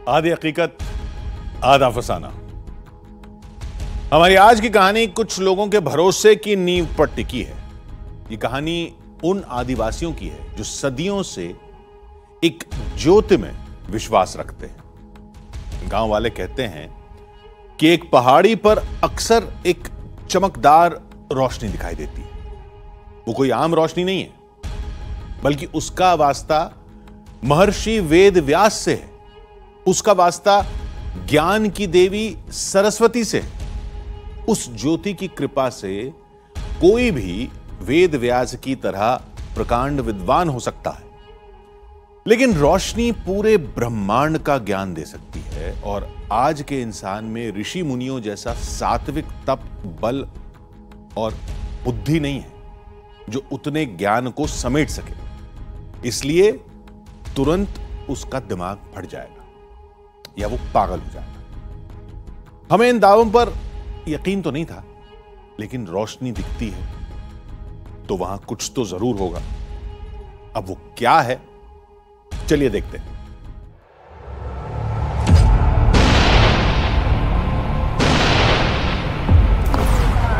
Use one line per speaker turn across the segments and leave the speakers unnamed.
आधी हकीकत आधा फसाना। हमारी आज की कहानी कुछ लोगों के भरोसे की नींव पर टिकी है। ये कहानी उन आदिवासियों की है जो सदियों से एक ज्योति में विश्वास रखते हैं। गांव वाले कहते हैं कि एक पहाड़ी पर अक्सर एक चमकदार रोशनी दिखाई देती है। वो कोई आम रोशनी नहीं है, बल्कि उसका वास्ता महर्षि वेद व्यास से है। उसका वास्ता ज्ञान की देवी सरस्वती से है। उस ज्योति की कृपा से कोई भी वेद व्यास की तरह प्रकांड विद्वान हो सकता है, लेकिन रोशनी पूरे ब्रह्मांड का ज्ञान दे सकती है। और आज के इंसान में ऋषि मुनियों जैसा सात्विक तप, बल और बुद्धि नहीं है जो उतने ज्ञान को समेट सके। इसलिए तुरंत उसका दिमाग फट जाएगा या वो पागल हो जाएगा। हमें इन दावों पर यकीन तो नहीं था, लेकिन रोशनी दिखती है तो वहां कुछ तो जरूर होगा। अब वो क्या है, चलिए देखते हैं।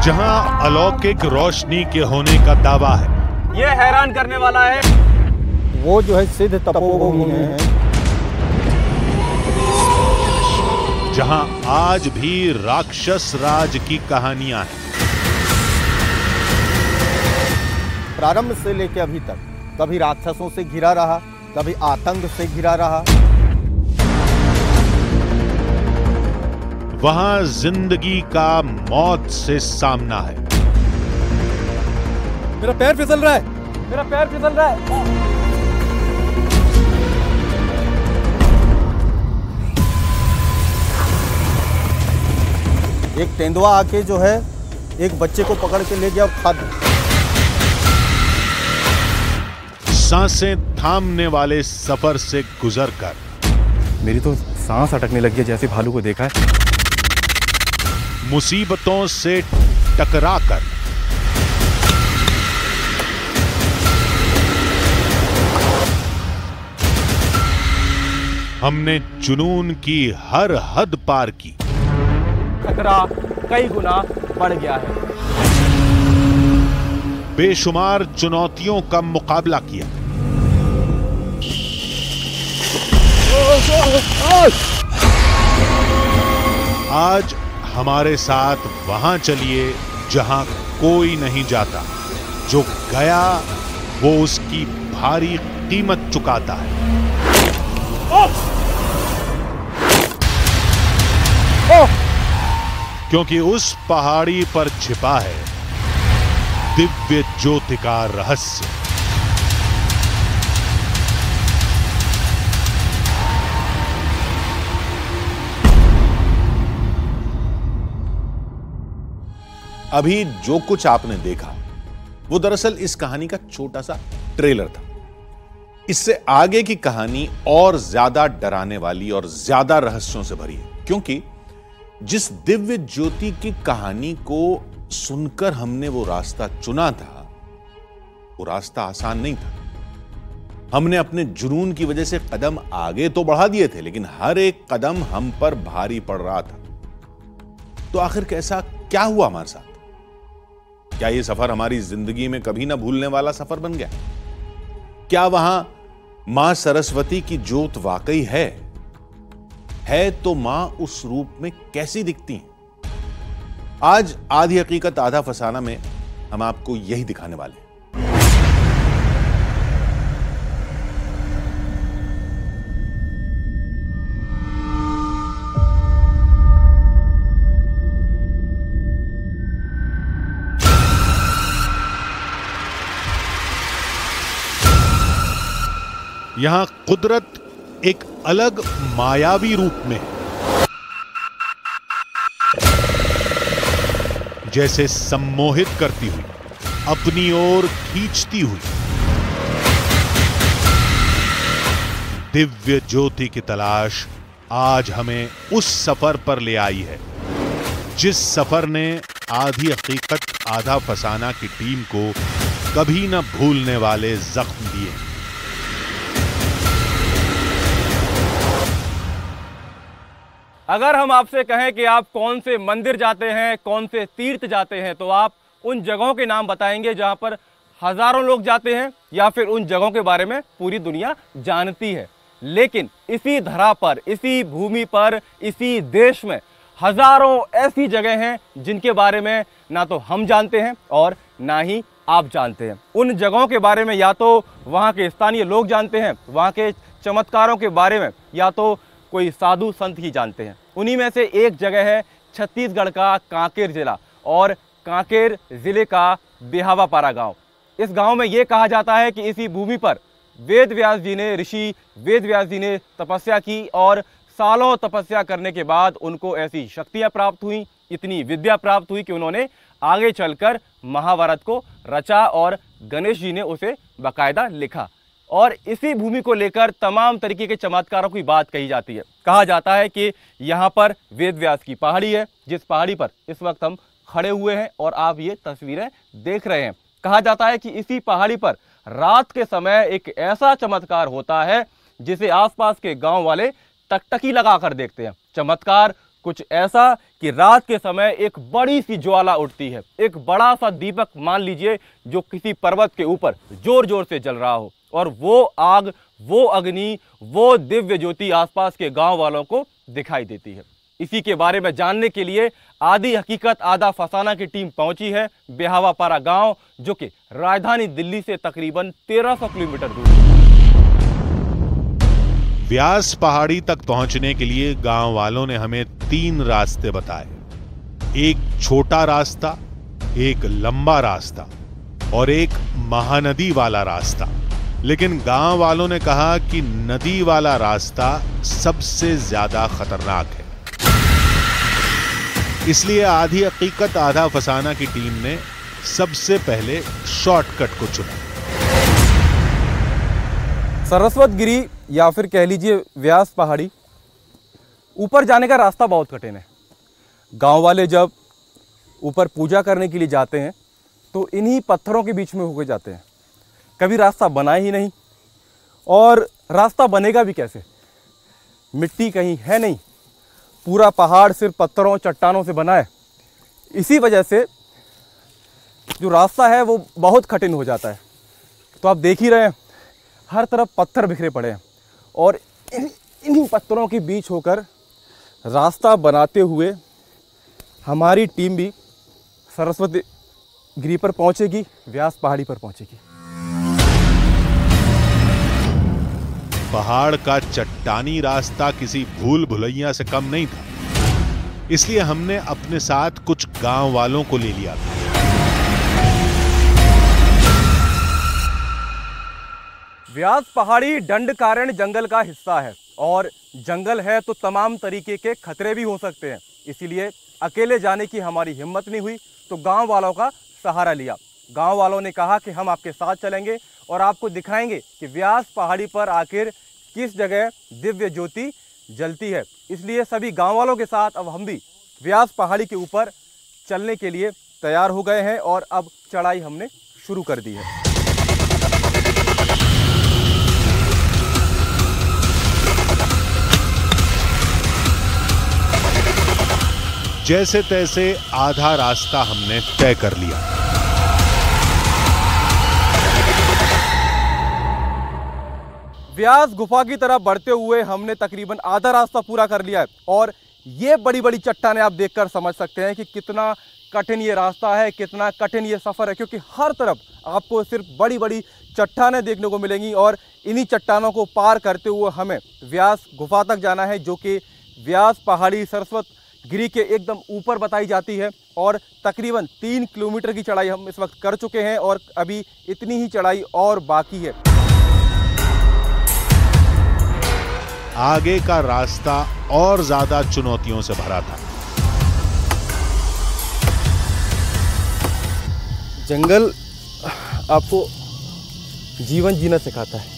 जहां अलौकिक रोशनी के होने का दावा है,
यह हैरान करने वाला है।
वो जो है सिद्ध तपोभूमि है।
जहां आज भी राक्षस राज की कहानियां हैं।
प्रारंभ से लेकर अभी तक कभी राक्षसों से घिरा रहा, कभी आतंक से घिरा रहा।
वहां जिंदगी का मौत से सामना है।
मेरा पैर फिसल रहा है, मेरा पैर फिसल रहा है। एक तेंदुआ आके जो है एक बच्चे को पकड़ के ले गया और खा दिया।
सांसें थामने वाले सफर से गुजरकर
मेरी तो सांस अटकने लगी है जैसे भालू को देखा है।
मुसीबतों से टकराकर हमने जुनून की हर हद पार की।
खतरा कई गुना बढ़ गया है।
बेशुमार चुनौतियों का मुकाबला किया। आज हमारे साथ वहां चलिए जहां कोई नहीं जाता। जो गया वो उसकी भारी कीमत चुकाता है। क्योंकि उस पहाड़ी पर छिपा है दिव्य ज्योति का रहस्य। अभी जो कुछ आपने देखा वो दरअसल इस कहानी का छोटा सा ट्रेलर था। इससे आगे की कहानी और ज्यादा डराने वाली और ज्यादा रहस्यों से भरी है, क्योंकि जिस दिव्य ज्योति की कहानी को सुनकर हमने वो रास्ता चुना था, वो रास्ता आसान नहीं था। हमने अपने जुनून की वजह से कदम आगे तो बढ़ा दिए थे, लेकिन हर एक कदम हम पर भारी पड़ रहा था। तो आखिर कैसा क्या हुआ हमारे साथ? क्या ये सफर हमारी जिंदगी में कभी ना भूलने वाला सफर बन गया? क्या वहां मां सरस्वती की ज्योत वाकई है तो मां उस रूप में कैसी दिखती हैं? आज आधी हकीकत आधा फसाना में हम आपको यही दिखाने वाले हैं। यहां कुदरत एक अलग मायावी रूप में है। जैसे सम्मोहित करती हुई, अपनी ओर खींचती हुई। दिव्य ज्योति की तलाश आज हमें उस सफर पर ले आई है जिस सफर ने आधी हकीकत आधा फसाना की टीम को कभी न भूलने वाले जख्म दिए।
अगर हम आपसे कहें कि आप कौन से मंदिर जाते हैं, कौन से तीर्थ जाते हैं, तो आप उन जगहों के नाम बताएंगे जहां पर हजारों लोग जाते हैं या फिर उन जगहों के बारे में पूरी दुनिया जानती है। लेकिन इसी धरा पर, इसी भूमि पर, इसी देश में हजारों ऐसी जगह हैं जिनके बारे में ना तो हम जानते हैं और ना ही आप जानते हैं। उन जगहों के बारे में या तो वहाँ के स्थानीय लोग जानते हैं, वहाँ के चमत्कारों के बारे में या तो कोई साधु संत ही जानते हैं। उन्हीं में से एक जगह है छत्तीसगढ़ का कांकेर जिला और कांकेर जिले का बिहावापारा गांव। इस गांव में ये कहा जाता है कि इसी भूमि पर ऋषि वेद व्यास जी ने तपस्या की और सालों तपस्या करने के बाद उनको ऐसी शक्तियां प्राप्त हुई, इतनी विद्या प्राप्त हुई कि उन्होंने आगे चलकर महाभारत को रचा और गणेश जी ने उसे बाकायदा लिखा। और इसी भूमि को लेकर तमाम तरीके के चमत्कारों की बात कही जाती है। कहा जाता है कि यहाँ पर वेद व्यास की पहाड़ी है, जिस पहाड़ी पर इस वक्त हम खड़े हुए हैं और आप ये तस्वीरें देख रहे हैं। कहा जाता है कि इसी पहाड़ी पर रात के समय एक ऐसा चमत्कार होता है जिसे आसपास के गांव वाले टकटकी लगाकर देखते हैं। चमत्कार कुछ ऐसा कि रात के समय एक बड़ी सी ज्वाला उठती है, एक बड़ा सा दीपक मान लीजिए जो किसी पर्वत के ऊपर जोर जोर से जल रहा हो, और वो आग, वो अग्नि, वो दिव्य ज्योति आसपास के गांव वालों को दिखाई देती है। इसी के बारे में जानने के लिए आदि हकीकत आधा फसाना की टीम पहुंची है बिहावापारा गांव, जो कि राजधानी दिल्ली से तकरीबन 1300 किलोमीटर दूर है।
व्यास पहाड़ी तक पहुंचने के लिए गांव वालों ने हमें 3 रास्ते बताए। एक छोटा रास्ता, एक लंबा रास्ता और एक महानदी वाला रास्ता। लेकिन गांव वालों ने कहा कि नदी वाला रास्ता सबसे ज्यादा खतरनाक है, इसलिए आधी हकीकत आधा फसाना की टीम ने सबसे पहले शॉर्टकट को चुना।
सरस्वत गिरी या फिर कह लीजिए व्यास पहाड़ी, ऊपर जाने का रास्ता बहुत कठिन है। गांव वाले जब ऊपर पूजा करने के लिए जाते हैं तो इन्हीं पत्थरों के बीच में होके जाते हैं। कभी रास्ता बना ही नहीं, और रास्ता बनेगा भी कैसे? मिट्टी कहीं है नहीं, पूरा पहाड़ सिर्फ पत्थरों चट्टानों से बना है। इसी वजह से जो रास्ता है वो बहुत कठिन हो जाता है। तो आप देख ही रहे हैं, हर तरफ पत्थर बिखरे पड़े हैं, और इन्हीं पत्थरों के बीच होकर रास्ता बनाते हुए हमारी टीम भी सरस्वती गिरी पर पहुंचेगी, व्यास पहाड़ी पर पहुंचेगी।
पहाड़ का चट्टानी रास्ता किसी भूल भुलैया से कम नहीं था, इसलिए हमने अपने साथ कुछ गांव वालों को ले लिया था।
व्यास पहाड़ी दंडकारण्य जंगल का हिस्सा है, और जंगल है तो तमाम तरीके के खतरे भी हो सकते हैं। इसीलिए अकेले जाने की हमारी हिम्मत नहीं हुई, तो गांव वालों का सहारा लिया। गांव वालों ने कहा कि हम आपके साथ चलेंगे और आपको दिखाएंगे कि व्यास पहाड़ी पर आखिर किस जगह दिव्य ज्योति जलती है। इसलिए सभी गांव वालों के साथ अब हम भी व्यास पहाड़ी के ऊपर चलने के लिए तैयार हो गए हैं, और अब चढ़ाई हमने शुरू कर दी है।
जैसे तैसे आधा रास्ता हमने तय कर लिया।
व्यास गुफा की तरफ बढ़ते हुए हमने तकरीबन आधा रास्ता पूरा कर लिया है, और ये बड़ी बड़ी चट्टानें आप देखकर समझ सकते हैं कि कितना कठिन ये रास्ता है, कितना कठिन ये सफ़र है, क्योंकि हर तरफ आपको सिर्फ बड़ी बड़ी चट्टानें देखने को मिलेंगी, और इन्हीं चट्टानों को पार करते हुए हमें व्यास गुफा तक जाना है, जो कि व्यास पहाड़ी सरस्वत गिरी के एकदम ऊपर बताई जाती है। और तकरीबन 3 किलोमीटर की चढ़ाई हम इस वक्त कर चुके हैं, और अभी इतनी ही चढ़ाई और बाकी है।
आगे का रास्ता और ज्यादा चुनौतियों से भरा था।
जंगल आपको जीवन जीना सिखाता है।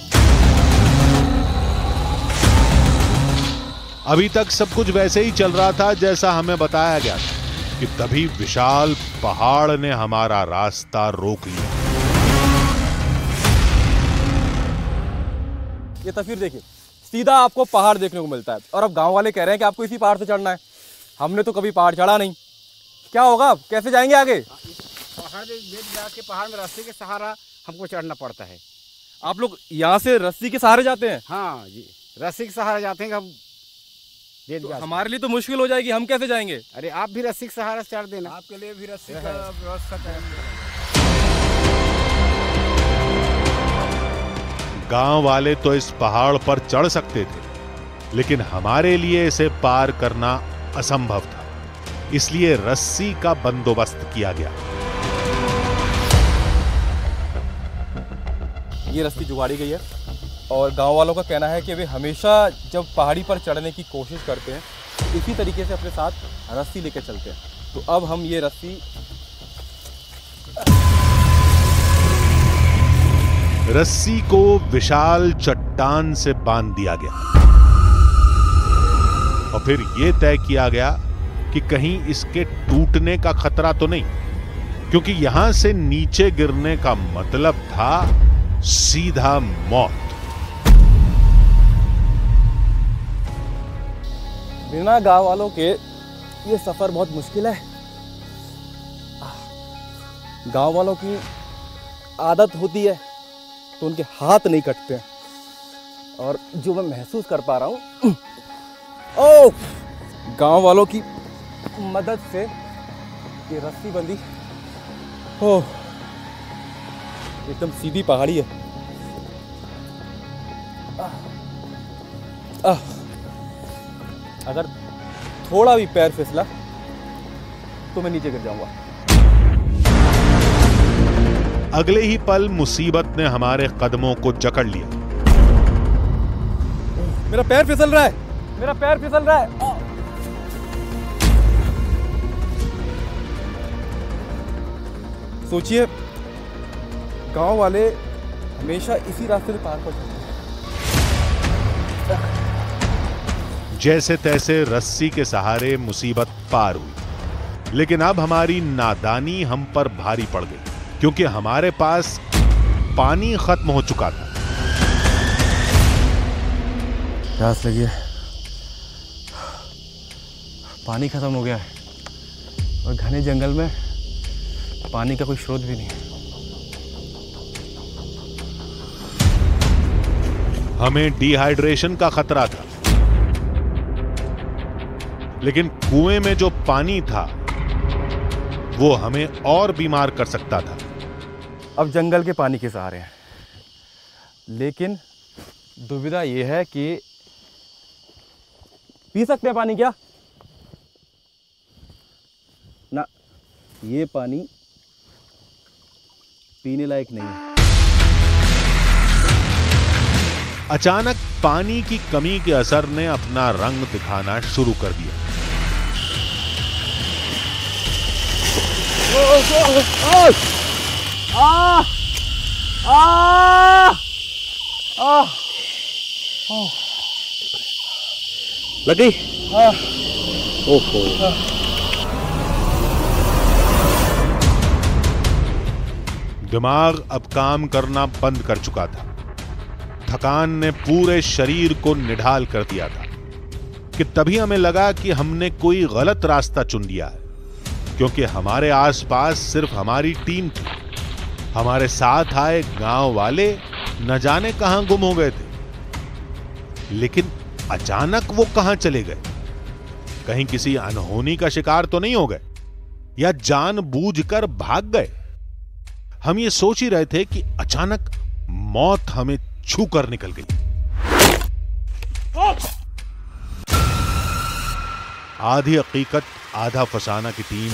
अभी तक सब कुछ वैसे ही चल रहा था जैसा हमें बताया गया था, कि तभी विशाल पहाड़ ने हमारा रास्ता रोक लिया।
ये तस्वीर देखिए, सीधा आपको पहाड़ देखने को मिलता है। और अब गांव वाले कह रहे हैं कि आपको इसी पहाड़ से चढ़ना है। हमने तो कभी पहाड़ चढ़ा नहीं, क्या होगा, कैसे जाएंगे आगे?
पहाड़ के पहाड़ में रस्सी के सहारा हमको चढ़ना पड़ता है।
आप लोग यहाँ से रस्सी के सहारे जाते हैं?
हाँ जी, रस्सी के सहारा जाते हैं। हम
तो हमारे लिए तो मुश्किल हो जाएगी, हम कैसे जाएंगे?
अरे आप भी रस्सी के सहारा चढ़ देना, आपके लिए भी रस्सी का व्यवस्था करेंगे।
गांव वाले तो इस पहाड़ पर चढ़ सकते थे, लेकिन हमारे लिए इसे पार करना असंभव था, इसलिए रस्सी का बंदोबस्त किया गया।
ये रस्सी जुगाड़ी गई है और गांव वालों का कहना है कि वे हमेशा जब पहाड़ी पर चढ़ने की कोशिश करते हैं तो इसी तरीके से अपने साथ रस्सी लेकर चलते हैं। तो अब हम ये
रस्सी को विशाल चट्टान से बांध दिया गया और फिर यह तय किया गया कि कहीं इसके टूटने का खतरा तो नहीं, क्योंकि यहां से नीचे गिरने का मतलब था सीधा मौत।
बिना गांव वालों के ये सफर बहुत मुश्किल है। गांव वालों की आदत होती है तो उनके हाथ नहीं कटते हैं, और जो मैं महसूस कर पा रहा हूं, ओ गांव वालों की मदद से ये रस्सी बंदी हो, एकदम सीधी पहाड़ी है। अगर थोड़ा भी पैर फिसला तो मैं नीचे गिर जाऊंगा।
अगले ही पल मुसीबत ने हमारे कदमों को जकड़ लिया।
मेरा पैर फिसल रहा है, मेरा पैर फिसल रहा है। सोचिए, गांव वाले हमेशा इसी रास्ते से पार पड़ते हैं।
जैसे तैसे रस्सी के सहारे मुसीबत पार हुई, लेकिन अब हमारी नादानी हम पर भारी पड़ गई, क्योंकि हमारे पास पानी खत्म हो चुका था।
प्यास लगी है, पानी खत्म हो गया है और घने जंगल में पानी का कोई स्रोत भी नहीं है।
हमें डिहाइड्रेशन का खतरा था, लेकिन कुएं में जो पानी था वो हमें और बीमार कर सकता था।
अब जंगल के पानी के सहारे हैं, लेकिन दुविधा यह है कि पी सकते हैं पानी क्या? ना, ये पानी पीने लायक नहीं है।
अचानक पानी की कमी के असर ने अपना रंग दिखाना शुरू कर दिया।
लग गई? ओहो।
दिमाग अब काम करना बंद कर चुका था। थकान ने पूरे शरीर को निढाल कर दिया था कि तभी हमें लगा कि हमने कोई गलत रास्ता चुन लिया है, क्योंकि हमारे आसपास सिर्फ हमारी टीम थी। हमारे साथ आए गांव वाले न जाने कहां गुम हो गए थे, लेकिन अचानक वो कहां चले गए? कहीं किसी अनहोनी का शिकार तो नहीं हो गए या जानबूझकर भाग गए? हम ये सोच ही रहे थे कि अचानक मौत हमें छू कर निकल गई। आधी हकीकत आधा फसाना की टीम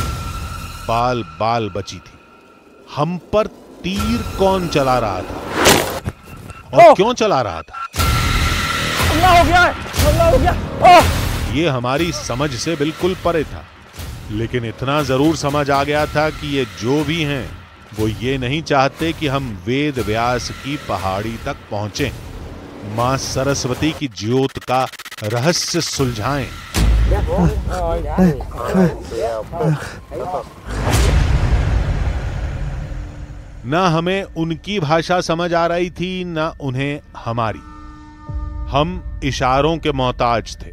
बाल बाल बची थी। हम पर तीर कौन चला रहा था और क्यों चला रहा था,
हमला हो गया है, हमला हो गया।
ये हमारी समझ से बिल्कुल परे था, लेकिन इतना जरूर समझ आ गया था कि ये जो भी हैं वो ये नहीं चाहते कि हम वेद व्यास की पहाड़ी तक पहुंचें, मां सरस्वती की ज्योत का रहस्य सुलझाएं। ना हमें उनकी भाषा समझ आ रही थी, ना उन्हें हमारी। हम इशारों के मोहताज थे।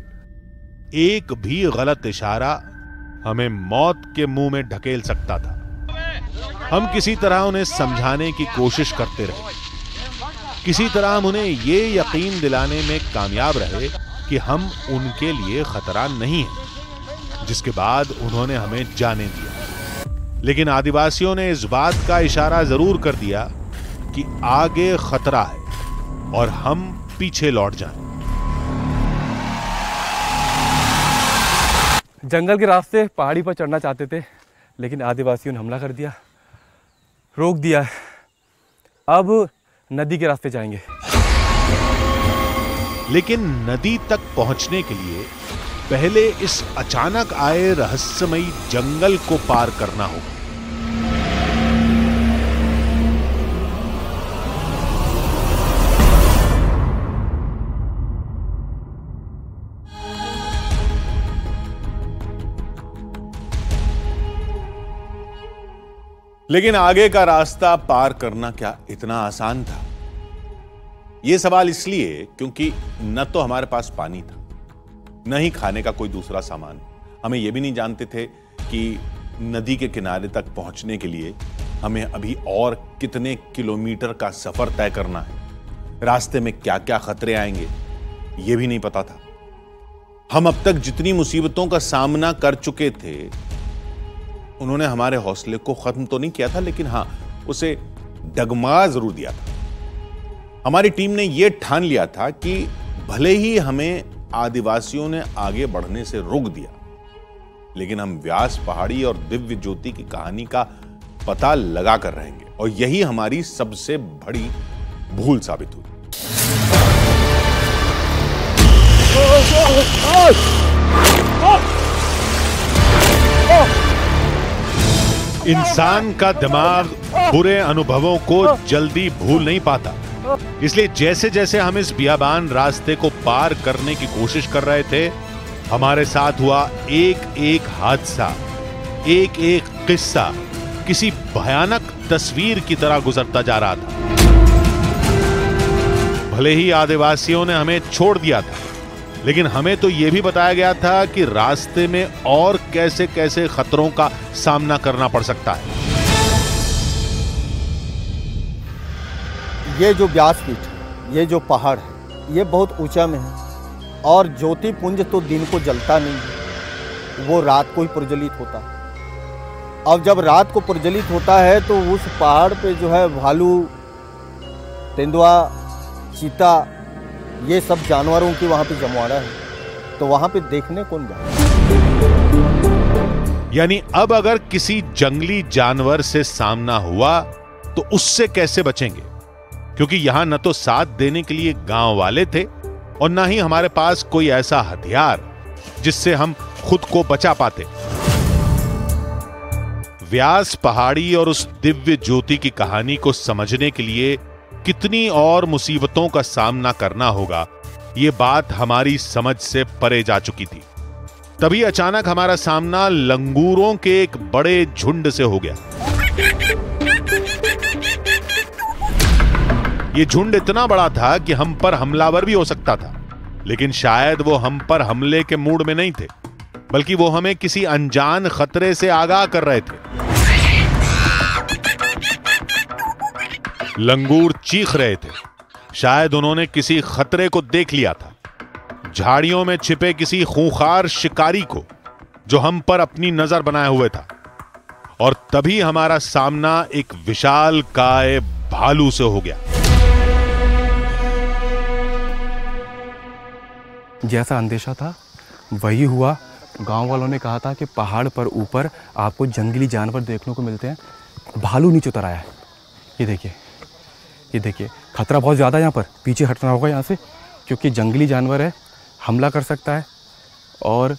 एक भी गलत इशारा हमें मौत के मुंह में ढकेल सकता था। हम किसी तरह उन्हें समझाने की कोशिश करते रहे। किसी तरह हम उन्हें यह यकीन दिलाने में कामयाब रहे कि हम उनके लिए खतरा नहीं है, जिसके बाद उन्होंने हमें जाने दिया। लेकिन आदिवासियों ने इस बात का इशारा जरूर कर दिया कि आगे खतरा है और हम पीछे लौट जाएं।
जंगल के रास्ते पहाड़ी पर चढ़ना चाहते थे, लेकिन आदिवासियों ने हमला कर दिया, रोक दिया। अब नदी के रास्ते जाएंगे।
लेकिन नदी तक पहुंचने के लिए पहले इस अचानक आए रहस्यमयी जंगल को पार करना होगा। लेकिन आगे का रास्ता पार करना क्या इतना आसान था? यह सवाल इसलिए क्योंकि न तो हमारे पास पानी था, न ही खाने का कोई दूसरा सामान। हमें यह भी नहीं जानते थे कि नदी के किनारे तक पहुंचने के लिए हमें अभी और कितने किलोमीटर का सफर तय करना है। रास्ते में क्या क्या खतरे आएंगे यह भी नहीं पता था। हम अब तक जितनी मुसीबतों का सामना कर चुके थे, उन्होंने हमारे हौसले को खत्म तो नहीं किया था, लेकिन हां, उसे डगमगा जरूर दिया था। हमारी टीम ने यह ठान लिया था कि भले ही हमें आदिवासियों ने आगे बढ़ने से रोक दिया, लेकिन हम व्यास पहाड़ी और दिव्य ज्योति की कहानी का पता लगा कर रहेंगे, और यही हमारी सबसे बड़ी भूल साबित हुई। इंसान का दिमाग बुरे अनुभवों को जल्दी भूल नहीं पाता, इसलिए जैसे जैसे हम इस बियाबान रास्ते को पार करने की कोशिश कर रहे थे, हमारे साथ हुआ एक एक हादसा, एक एक किस्सा किसी भयानक तस्वीर की तरह गुजरता जा रहा था। भले ही आदिवासियों ने हमें छोड़ दिया था, लेकिन हमें तो यह भी बताया गया था कि रास्ते में और कैसे कैसे खतरों का सामना करना पड़ सकता है।
ये जो व्यासपीठ है, ये जो पहाड़ है, ये बहुत ऊंचा में है, और ज्योति पुंज तो दिन को जलता नहीं है, वो रात को ही प्रज्वलित होता है। अब जब रात को प्रज्वलित होता है तो उस पहाड़ पे जो है भालू, तेंदुआ, चीता, ये सब जानवरों की वहां पे जमवाड़ा है, तो वहां पे देखने कौन जाए?
यानी अब अगर किसी जंगली जानवर से सामना हुआ तो उससे कैसे बचेंगे? क्योंकि यहां न तो साथ देने के लिए गांव वाले थे और न ही हमारे पास कोई ऐसा हथियार जिससे हम खुद को बचा पाते। व्यास पहाड़ी और उस दिव्य ज्योति की कहानी को समझने के लिए कितनी और मुसीबतों का सामना करना होगा, यह बात हमारी समझ से परे जा चुकी थी। तभी अचानक हमारा सामना लंगूरों के एक बड़े झुंड से हो गया। यह झुंड इतना बड़ा था कि हम पर हमलावर भी हो सकता था, लेकिन शायद वो हम पर हमले के मूड में नहीं थे, बल्कि वो हमें किसी अनजान खतरे से आगाह कर रहे थे। लंगूर चीख रहे थे, शायद उन्होंने किसी खतरे को देख लिया था, झाड़ियों में छिपे किसी खूंखार शिकारी को जो हम पर अपनी नजर बनाए हुए था। और तभी हमारा सामना एक विशालकाय भालू से हो गया।
जैसा अंदेशा था वही हुआ। गांव वालों ने कहा था कि पहाड़ पर ऊपर आपको जंगली जानवर देखने को मिलते हैं। भालू नीचे उतर आया है। ये देखिए खतरा बहुत ज़्यादा है। यहाँ पर पीछे हटना होगा यहाँ से, क्योंकि जंगली जानवर है, हमला कर सकता है। और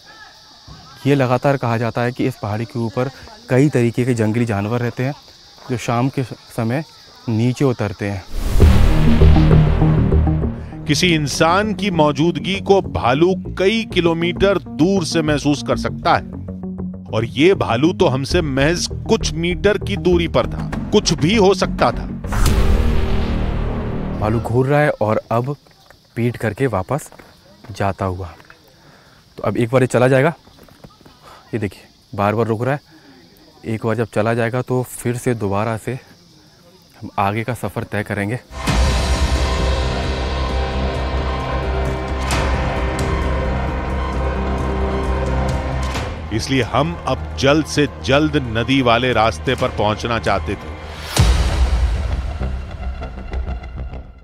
ये लगातार कहा जाता है कि इस पहाड़ी के ऊपर कई तरीके के जंगली जानवर रहते हैं जो शाम के समय नीचे उतरते हैं।
किसी इंसान की मौजूदगी को भालू कई किलोमीटर दूर से महसूस कर सकता है, और यह भालू तो हमसे महज कुछ मीटर की दूरी पर था। कुछ भी हो सकता था।
भालू घूर रहा है और अब बीट करके वापस जाता हुआ। तो अब एक बार ये चला जाएगा, ये देखिए बार बार रुक रहा है। एक बार जब चला जाएगा तो फिर से दोबारा से हम आगे का सफ़र तय करेंगे।
इसलिए हम अब जल्द से जल्द नदी वाले रास्ते पर पहुंचना चाहते थे।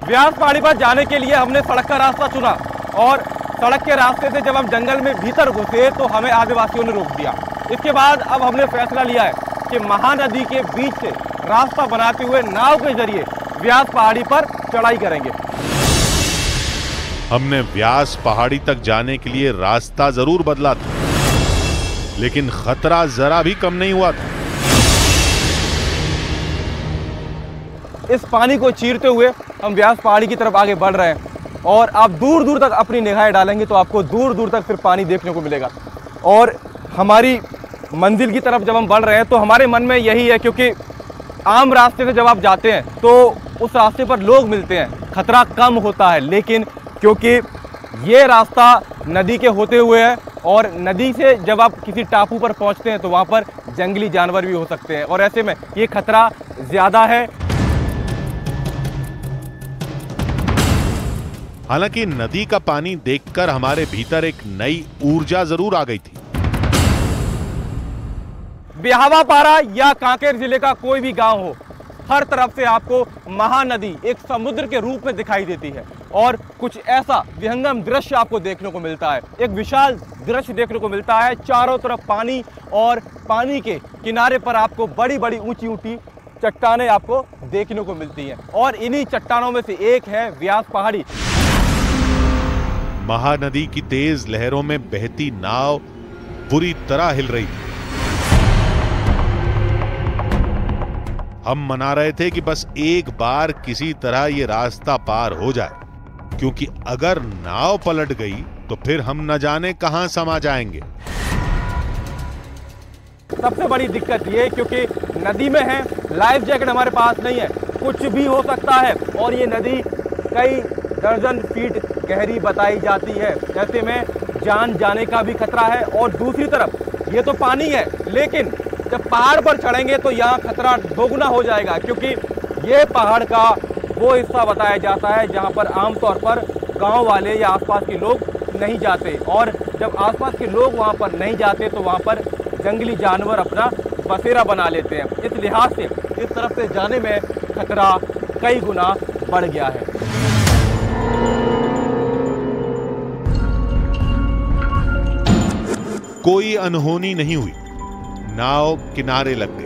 व्यास पहाड़ी पर जाने के लिए हमने सड़क का रास्ता चुना और सड़क के रास्ते से जब हम जंगल में भीतर घुसे तो हमें आदिवासियों ने रोक दिया। इसके बाद अब हमने फैसला लिया है कि महानदी के बीच से रास्ता बनाते हुए नाव के जरिए व्यास पहाड़ी पर चढ़ाई करेंगे।
हमने व्यास पहाड़ी तक जाने के लिए रास्ता जरूर बदला था, लेकिन खतरा जरा भी कम नहीं हुआ था।
इस पानी को चीरते हुए हम व्यास पहाड़ी की तरफ आगे बढ़ रहे हैं और आप दूर दूर तक अपनी निगाहें डालेंगे तो आपको दूर दूर तक फिर पानी देखने को मिलेगा। और हमारी मंजिल की तरफ जब हम बढ़ रहे हैं तो हमारे मन में यही है, क्योंकि आम रास्ते से जब आप जाते हैं तो उस रास्ते पर लोग मिलते हैं, खतरा कम होता है। लेकिन क्योंकि ये रास्ता नदी के होते हुए है और नदी से जब आप किसी टापू पर पहुंचते हैं तो वहाँ पर जंगली जानवर भी हो सकते हैं और ऐसे में ये खतरा ज़्यादा है।
हालांकि नदी का पानी देखकर हमारे भीतर एक नई ऊर्जा जरूर आ गई थी।
ब्याहवा पारा या कांकेर जिले का कोई भी गांव हो, हर तरफ से आपको महानदी एक समुद्र के रूप में दिखाई देती है और कुछ ऐसा विहंगम दृश्य आपको देखने को मिलता है। एक विशाल दृश्य देखने को मिलता है, चारों तरफ पानी और पानी के किनारे पर आपको बड़ी बड़ी ऊंची ऊंची चट्टानें आपको देखने को मिलती हैं और इन्हीं चट्टानों में से एक है व्यास पहाड़ी।
महानदी की तेज लहरों में बहती नाव बुरी तरह हिल रही थी। हम मना रहे थे कि बस एक बार किसी तरह ये रास्ता पार हो जाए, क्योंकि अगर नाव पलट गई तो फिर हम न जाने कहां समा जाएंगे।
सबसे बड़ी दिक्कत ये, क्योंकि नदी में है, लाइफ जैकेट हमारे पास नहीं है, कुछ भी हो सकता है और ये नदी कई दर्जन फीट गहरी बताई जाती है। ऐसे में जान जाने का भी खतरा है और दूसरी तरफ ये तो पानी है, लेकिन जब पहाड़ पर चढ़ेंगे तो यहाँ खतरा दोगुना हो जाएगा, क्योंकि ये पहाड़ का वो हिस्सा बताया जाता है जहाँ पर आमतौर पर गांव वाले या आसपास के लोग नहीं जाते और जब आसपास के लोग वहाँ पर नहीं जाते तो वहाँ पर जंगली जानवर अपना बसेरा बना लेते हैं। इस लिहाज से इस तरफ से जाने में खतरा कई गुना बढ़ गया है।
कोई अनहोनी नहीं हुई, नाव किनारे लग गई।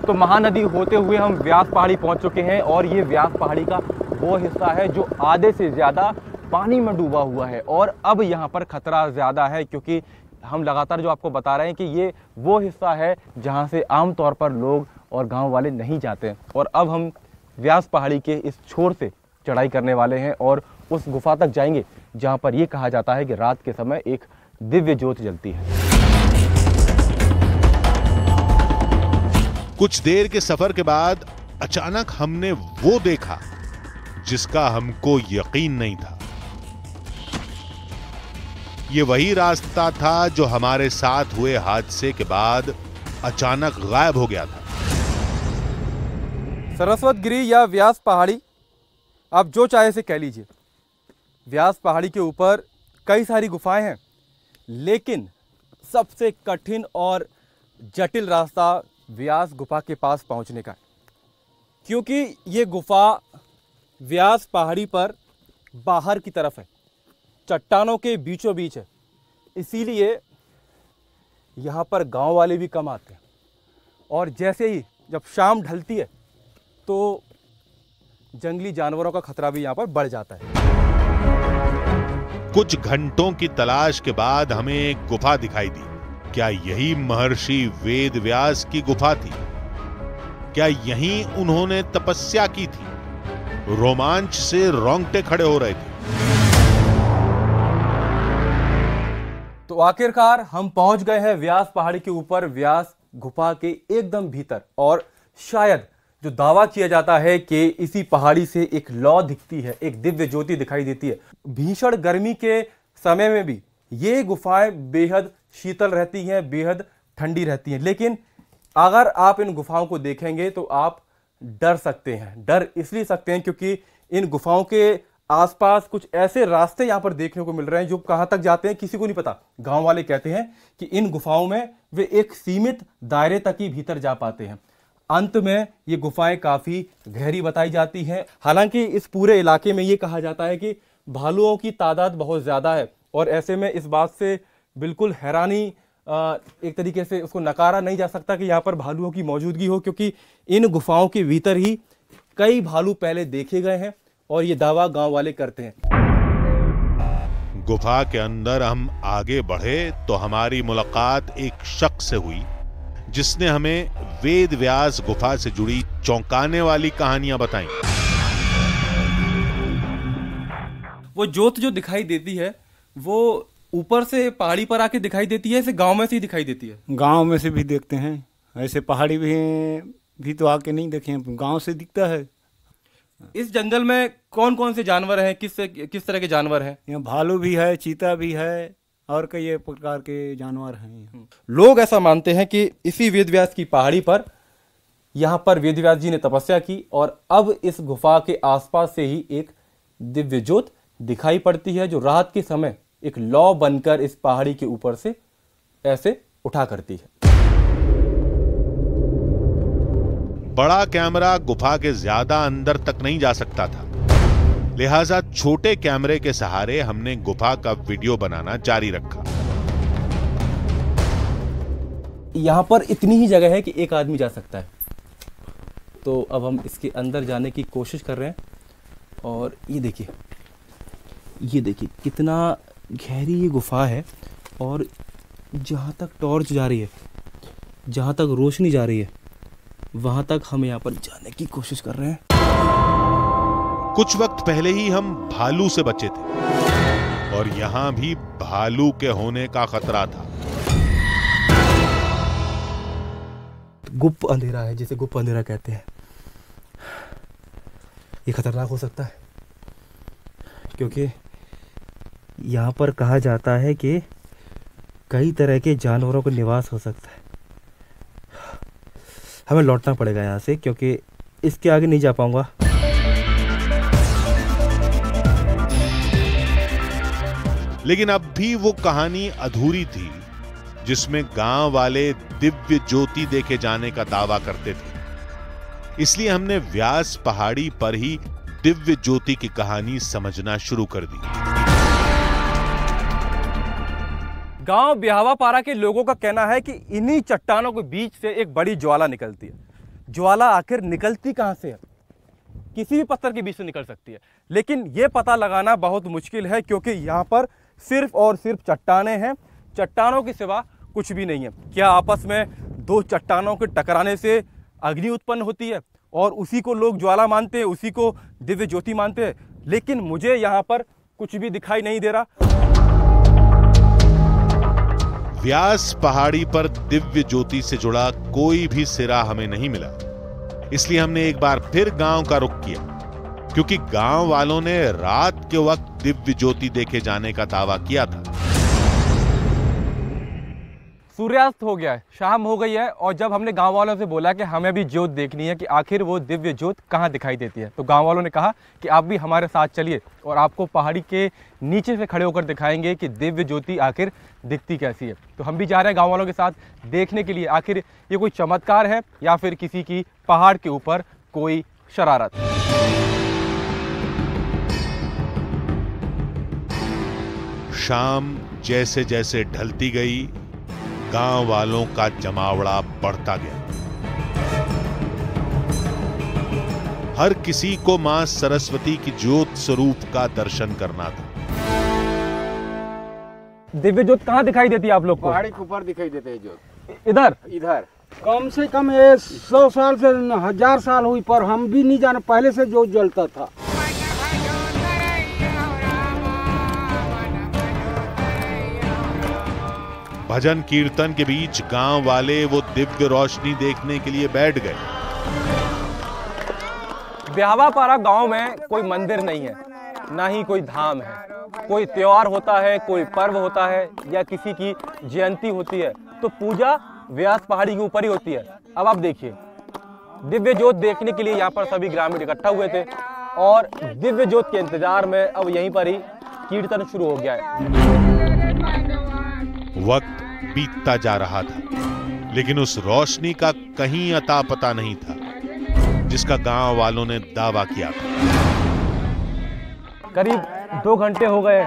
तो महानदी होते हुए हम व्यास पहाड़ी पहुंच चुके हैं और ये व्यास पहाड़ी का वो हिस्सा है जो आधे से ज़्यादा पानी में डूबा हुआ है और अब यहाँ पर खतरा ज़्यादा है, क्योंकि हम लगातार जो आपको बता रहे हैं कि ये वो हिस्सा है जहाँ से आमतौर पर लोग और गांव वाले नहीं जाते हैं। और अब हम व्यास पहाड़ी के इस छोर से चढ़ाई करने वाले हैं और उस गुफा तक जाएंगे जहाँ पर ये कहा जाता है कि रात के समय एक दिव्य ज्योत जलती है।
कुछ देर के सफर के बाद अचानक हमने वो देखा जिसका हमको यकीन नहीं था। ये वही रास्ता था जो हमारे साथ हुए हादसे के बाद अचानक गायब हो गया था।
सरस्वत गिरी या व्यास पहाड़ी, आप जो चाहे से कह लीजिए। व्यास पहाड़ी के ऊपर कई सारी गुफाएं हैं, लेकिन सबसे कठिन और जटिल रास्ता व्यास गुफा के पास पहुंचने का है, क्योंकि ये गुफा व्यास पहाड़ी पर बाहर की तरफ है, चट्टानों के बीचों बीच है। इसीलिए यहाँ पर गांव वाले भी कम आते हैं और जैसे ही जब शाम ढलती है तो जंगली जानवरों का खतरा भी यहाँ पर बढ़ जाता है।
कुछ घंटों की तलाश के बाद हमें एक गुफा दिखाई दी। क्या यही महर्षि वेद व्यास की गुफा थी? क्या यहीं उन्होंने तपस्या की थी? रोमांच से रोंगटे खड़े हो रहे थे।
तो आखिरकार हम पहुंच गए हैं व्यास पहाड़ी के ऊपर, व्यास गुफा के एकदम भीतर, और शायद जो दावा किया जाता है कि इसी पहाड़ी से एक लौ दिखती है, एक दिव्य ज्योति दिखाई देती है। भीषण गर्मी के समय में भी ये गुफाएं बेहद शीतल रहती हैं, बेहद ठंडी रहती हैं। लेकिन अगर आप इन गुफाओं को देखेंगे तो आप डर सकते हैं। डर इसलिए सकते हैं क्योंकि इन गुफाओं के आसपास कुछ ऐसे रास्ते यहाँ पर देखने को मिल रहे हैं जो कहाँ तक जाते हैं किसी को नहीं पता। गांव वाले कहते हैं कि इन गुफाओं में वे एक सीमित दायरे तक ही भीतर जा पाते हैं। अंत में ये गुफाएं काफी गहरी बताई जाती हैं। हालांकि इस पूरे इलाके में ये कहा जाता है कि भालुओं की तादाद बहुत ज्यादा है और ऐसे में इस बात से बिल्कुल हैरानी एक तरीके से उसको नकारा नहीं जा सकता कि यहाँ पर भालुओं की मौजूदगी हो, क्योंकि इन गुफाओं के भीतर ही कई भालू पहले देखे गए हैं और ये दावा गांव वाले करते हैं।
गुफा के अंदर हम आगे बढ़े तो हमारी मुलाकात एक शख्स से हुई जिसने हमें वेद व्यास गुफा से जुड़ी चौंकाने वाली कहानियां बताई।
वो ज्योत जो दिखाई देती है वो ऊपर से पहाड़ी पर आके दिखाई देती है, ऐसे गांव में से ही दिखाई देती है?
गांव में से भी देखते हैं, ऐसे पहाड़ी भी तो आके नहीं देखे हैं, गांव से दिखता है।
इस जंगल में कौन कौन से जानवर हैं, किस तरह के जानवर हैं?
यहाँ भालू भी है, चीता भी है और कई प्रकार के जानवर हैं।
लोग ऐसा मानते हैं कि इसी वेदव्यास की पहाड़ी पर यहाँ पर वेदव्यास जी ने तपस्या की और अब इस गुफा के आसपास से ही एक दिव्य ज्योत दिखाई पड़ती है जो रात के समय एक लौ बनकर इस पहाड़ी के ऊपर से ऐसे उठा करती है।
बड़ा कैमरा गुफा के ज्यादा अंदर तक नहीं जा सकता था, लिहाजा छोटे कैमरे के सहारे हमने गुफा का वीडियो बनाना जारी रखा।
यहां पर इतनी ही जगह है कि एक आदमी जा सकता है, तो अब हम इसके अंदर जाने की कोशिश कर रहे हैं। और ये देखिए कितना गहरी ये गुफा है और जहां तक टॉर्च जा रही है, जहां तक रोशनी जा रही है, वहां तक हम यहाँ पर जाने की कोशिश कर रहे हैं।
कुछ वक्त पहले ही हम भालू से बचे थे और यहां भी भालू के होने का खतरा था।
गुप्त अंधेरा है, जिसे गुप्त अंधेरा कहते हैं। ये खतरनाक हो सकता है क्योंकि यहाँ पर कहा जाता है कि कई तरह के जानवरों का निवास हो सकता है। हमें लौटना पड़ेगा यहाँ से क्योंकि इसके आगे नहीं जा पाऊंगा।
लेकिन अब भी वो कहानी अधूरी थी जिसमें गांव वाले दिव्य ज्योति देखे जाने का दावा करते थे। इसलिए हमने व्यास पहाड़ी पर ही दिव्य ज्योति की कहानी समझना शुरू कर दी।
गांव ब्याहवापारा के लोगों का कहना है कि इन्हीं चट्टानों के बीच से एक बड़ी ज्वाला निकलती है। ज्वाला आखिर निकलती कहां से है? किसी भी पत्थर के बीच से निकल सकती है, लेकिन यह पता लगाना बहुत मुश्किल है क्योंकि यहाँ पर सिर्फ और सिर्फ चट्टानें हैं। चट्टानों के सिवा कुछ भी नहीं है। क्या आपस में दो चट्टानों के टकराने से अग्नि उत्पन्न होती है और उसी को लोग ज्वाला मानते हैं, उसी को दिव्य ज्योति मानते हैं? लेकिन मुझे यहाँ पर कुछ भी दिखाई नहीं दे रहा।
व्यास पहाड़ी पर दिव्य ज्योति से जुड़ा कोई भी सिरा हमें नहीं मिला, इसलिए हमने एक बार फिर गांव का रुख किया क्योंकि गांव वालों ने रात के वक्त दिव्य ज्योति देखे जाने का दावा किया था।
सूर्यास्त हो गया है, शाम हो गई है और जब हमने गांव वालों से बोला कि हमें भी ज्योत देखनी है कि आखिर वो दिव्य ज्योत कहाँ दिखाई देती है, तो गांव वालों ने कहा कि आप भी हमारे साथ चलिए और आपको पहाड़ी के नीचे से खड़े होकर दिखाएंगे कि दिव्य ज्योति आखिर दिखती कैसी है। तो हम भी जा रहे हैं गांव वालों के साथ देखने के लिए आखिर ये कोई चमत्कार है या फिर किसी की पहाड़ के ऊपर कोई शरारत।
शाम जैसे जैसे ढलती गई, गांव वालों का जमावड़ा बढ़ता गया। हर किसी को मां सरस्वती की ज्योत स्वरूप का दर्शन करना था।
दिव्य ज्योत कहाँ दिखाई देती है आप लोग को?
पहाड़ी के ऊपर दिखाई देते हैं ज्योत।
इधर
कम से कम ये 100 साल से 1000 साल हुई, पर हम भी नहीं जाने, पहले से ज्योत जलता था।
भजन कीर्तन के बीच गांव वाले वो दिव्य रोशनी देखने के लिए बैठ गए।
ब्यावापारा गांव में कोई मंदिर नहीं है, ना ही कोई धाम है। कोई त्योहार होता है, कोई पर्व होता है या किसी की जयंती होती है तो पूजा व्यास पहाड़ी के ऊपर ही होती है। अब आप देखिए, दिव्य ज्योत देखने के लिए यहाँ पर सभी ग्रामीण इकट्ठा हुए थे और दिव्य ज्योत के इंतजार में अब यहीं पर ही कीर्तन शुरू हो गया है।
वक्त बीतता जा रहा था, लेकिन उस रोशनी का कहीं अता पता नहीं था जिसका गांव वालों ने दावा किया था।
करीब 2 घंटे हो गए,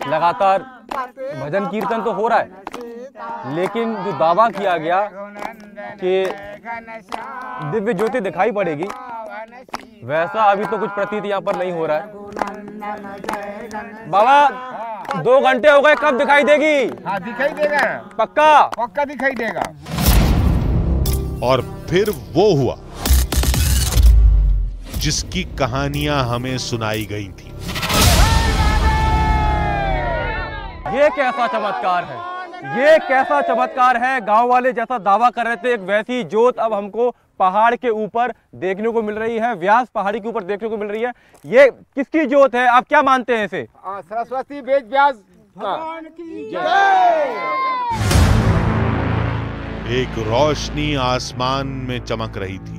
लगातार भजन कीर्तन तो हो रहा है, लेकिन जो दावा किया गया कि दिव्य ज्योति दिखाई पड़ेगी, वैसा अभी तो कुछ प्रतीत यहाँ पर नहीं हो रहा है। बाबा 2 घंटे हो गए, कब दिखाई देगी?
हाँ दिखाई देगा,
पक्का
पक्का दिखाई देगा।
और फिर वो हुआ जिसकी कहानियां हमें सुनाई गई थी।
ये कैसा चमत्कार है, ये कैसा चमत्कार है। गांव वाले जैसा दावा कर रहे थे, एक वैसी ज्योत अब हमको पहाड़ के ऊपर देखने को मिल रही है, व्यास पहाड़ी के ऊपर देखने को मिल रही है। ये किसकी ज्योत है, आप क्या मानते हैं इसे?
सरस्वती वेद व्यास भगवान की जय।
एक रोशनी आसमान में चमक रही थी।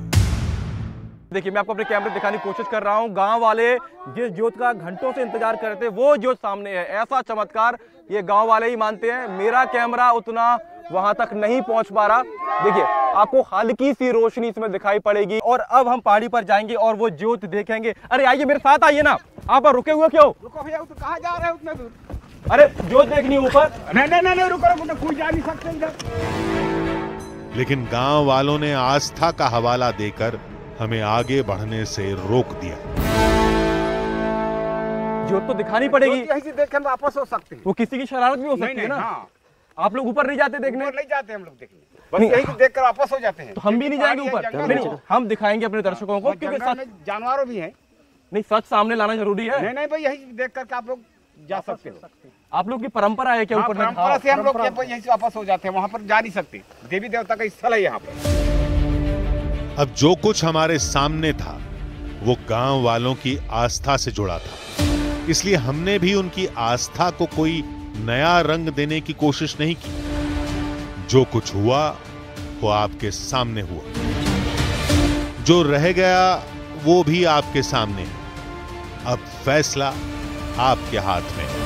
देखिए, मैं आपको अपने कैमरे दिखाने की कोशिश कर रहा हूं। गांव वाले जिस ज्योत का घंटों से इंतजार कर रहे थे, वो ज्योत सामने है। ऐसा चमत्कार ये गांव वाले ही मानते हैं। मेरा कैमरा उतना वहां तक नहीं पहुंच पा रहा। देखिए, आपको हल्की सी रोशनी इसमें दिखाई पड़ेगी और अब हम पहाड़ी पर जाएंगे और वो ज्योत देखेंगे। अरे आइए, मेरे साथ आइए ना। आप रुके हुए क्यों?
रुको भैया, तो कहाँ जा रहे हैं उतना दूर?
अरे ज्योत देखनी ऊपर।
नहीं रुको, कोई जा नहीं सकते इधर।
लेकिन गांव वालों ने आस्था का हवाला देकर हमें आगे बढ़ने से रोक दिया।
ज्योत तो दिखानी पड़ेगी,
यहीं से देख हम वापस हो सकते हैं।
वो किसी की शरारत भी हो सकती है ना।
हाँ।
आप लोग ऊपर नहीं जाते देखने?
नहीं जाते हम लोग देखने, बस यहीं से देख कर वापस हो जाते हैं।
तो हम भी नहीं जाएंगे ऊपर? नहीं, हम दिखाएंगे अपने दर्शकों को, क्योंकि सच
जानवरों भी हैं।
नहीं, सच सामने लाना जरूरी है।
नहीं भाई, यहीं देख करके आप लोग जा सकते हो।
आप लोग की परंपरा है क्या ऊपर?
परंपरा से हम लोग यहीं से वापस हो जाते हैं, वहाँ पर जा नहीं सकते। देवी देवता का स्थल है यहाँ पर।
अब जो कुछ हमारे सामने था वो गांव वालों की आस्था से जुड़ा था, इसलिए हमने भी उनकी आस्था को कोई नया रंग देने की कोशिश नहीं की। जो कुछ हुआ वो आपके सामने हुआ, जो रह गया वो भी आपके सामने है। अब फैसला आपके हाथ में है।